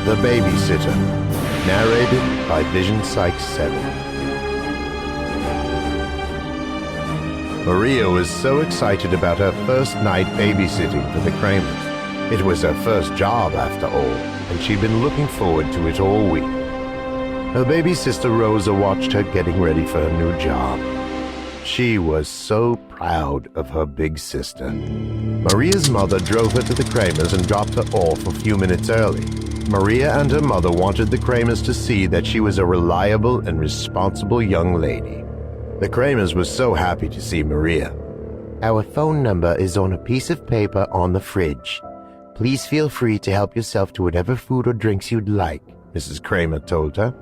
The Babysitter, narrated by Vision Psych 7. Maria was so excited about her first night babysitting for the Kramers. It was her first job, after all, and she'd been looking forward to it all week. Her baby sister Rosa watched her getting ready for her new job. She was so proud of her big sister. Maria's mother drove her to the Kramers and dropped her off a few minutes early. Maria and her mother wanted the Kramers to see that she was a reliable and responsible young lady. The Kramers were so happy to see Maria. Our phone number is on a piece of paper on the fridge. Please feel free to help yourself to whatever food or drinks you'd like, Mrs. Kramer told her.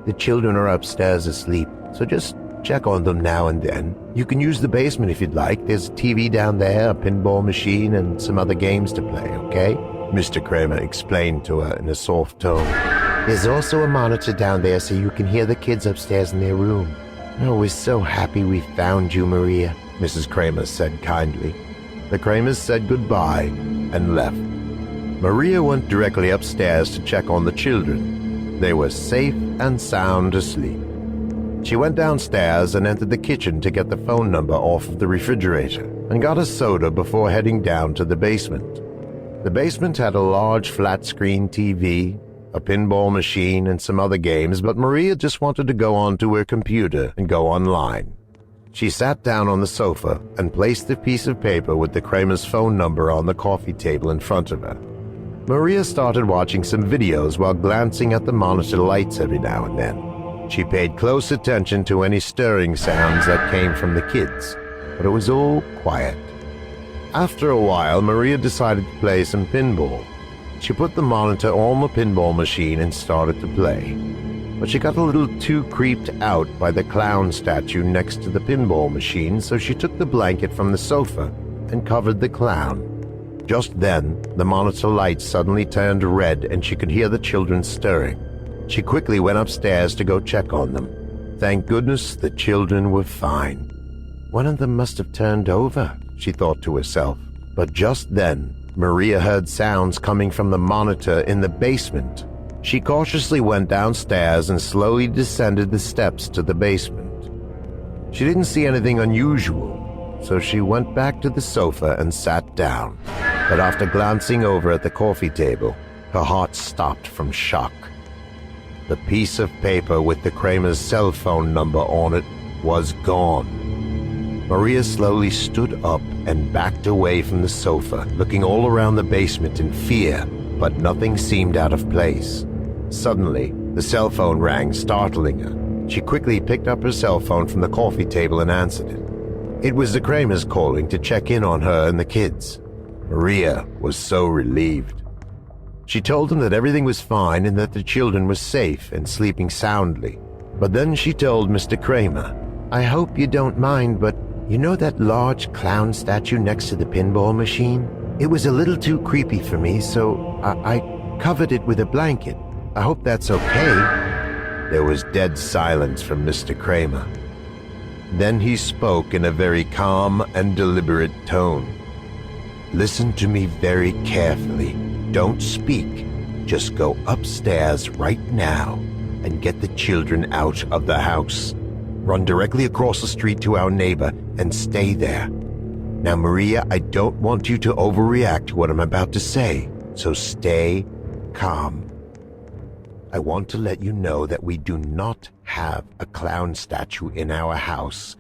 The children are upstairs asleep, so just check on them now and then. You can use the basement if you'd like. There's a TV down there, a pinball machine, and some other games to play, okay? Mr. Kramer explained to her in a soft tone. There's also a monitor down there so you can hear the kids upstairs in their room. Oh, we're so happy we found you, Maria, Mrs. Kramer said kindly. The Kramers said goodbye and left. Maria went directly upstairs to check on the children. They were safe and sound asleep. She went downstairs and entered the kitchen to get the phone number off of the refrigerator and got a soda before heading down to the basement. The basement had a large flat-screen TV, a pinball machine, and some other games, but Maria just wanted to go onto her computer and go online. She sat down on the sofa and placed the piece of paper with the Kramer's phone number on the coffee table in front of her. Maria started watching some videos while glancing at the monitor lights every now and then. She paid close attention to any stirring sounds that came from the kids, but it was all quiet. After a while, Maria decided to play some pinball. She put the monitor on the pinball machine and started to play. But she got a little too creeped out by the clown statue next to the pinball machine, so she took the blanket from the sofa and covered the clown. Just then, the monitor lights suddenly turned red and she could hear the children stirring. She quickly went upstairs to go check on them. Thank goodness the children were fine. One of them must have turned over, she thought to herself. But just then, Maria heard sounds coming from the monitor in the basement. She cautiously went downstairs and slowly descended the steps to the basement. She didn't see anything unusual, so she went back to the sofa and sat down. But after glancing over at the coffee table, her heart stopped from shock. The piece of paper with the Kramer's cell phone number on it was gone. Maria slowly stood up and backed away from the sofa, looking all around the basement in fear, but nothing seemed out of place. Suddenly, the cell phone rang, startling her. She quickly picked up her cell phone from the coffee table and answered it. It was the Kramers calling to check in on her and the kids. Maria was so relieved. She told them that everything was fine and that the children were safe and sleeping soundly. But then she told Mr. Kramer, I hope you don't mind, but you know that large clown statue next to the pinball machine? It was a little too creepy for me, so I covered it with a blanket. I hope that's okay. There was dead silence from Mr. Kramer. Then he spoke in a very calm and deliberate tone. Listen to me very carefully. Don't speak. Just go upstairs right now and get the children out of the house. Run directly across the street to our neighbor and stay there. Now, Maria, I don't want you to overreact to what I'm about to say, so stay calm. I want to let you know that we do not have a clown statue in our house.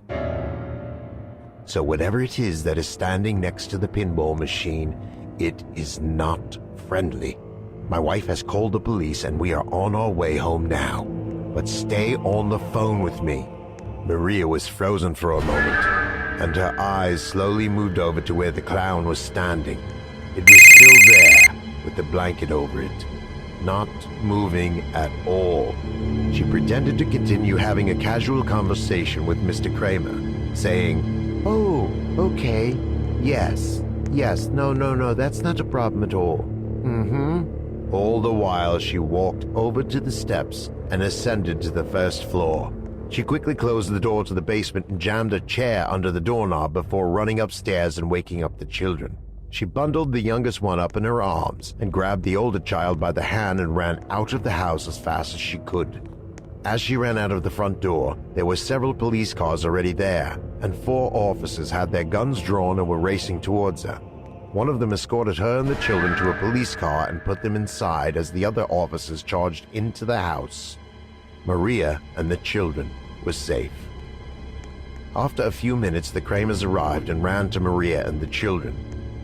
So whatever it is that is standing next to the pinball machine, it is not friendly. My wife has called the police and we are on our way home now. But stay on the phone with me. Maria was frozen for a moment, and her eyes slowly moved over to where the clown was standing. It was still there, with the blanket over it, not moving at all. She pretended to continue having a casual conversation with Mr. Kramer, saying, Oh, okay. Yes, no, that's not a problem at all. All the while she walked over to the steps and ascended to the first floor. She quickly closed the door to the basement and jammed a chair under the doorknob before running upstairs and waking up the children. She bundled the youngest one up in her arms and grabbed the older child by the hand and ran out of the house as fast as she could. As she ran out of the front door, there were several police cars already there, and 4 officers had their guns drawn and were racing towards her. One of them escorted her and the children to a police car and put them inside as the other officers charged into the house. Maria and the children were safe. After a few minutes, the Kramers arrived and ran to Maria and the children.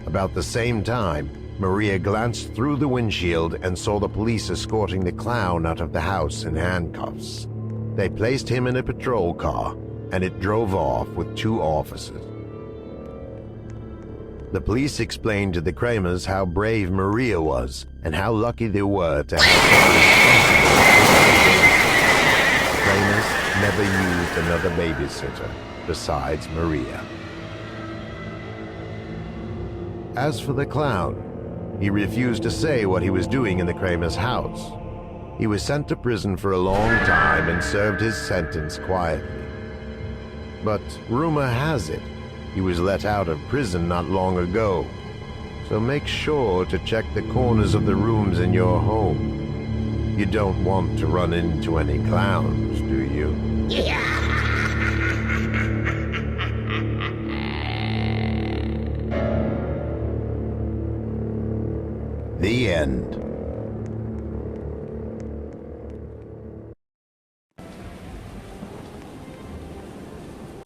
About the same time, Maria glanced through the windshield and saw the police escorting the clown out of the house in handcuffs. They placed him in a patrol car, and it drove off with 2 officers. The police explained to the Kramers how brave Maria was and how lucky they were to have the Kramers never used another babysitter besides Maria. As for the clown, he refused to say what he was doing in the Kramers' house. He was sent to prison for a long time and served his sentence quietly. But rumor has it, he was let out of prison not long ago. So make sure to check the corners of the rooms in your home. You don't want to run into any clowns, do you? The end.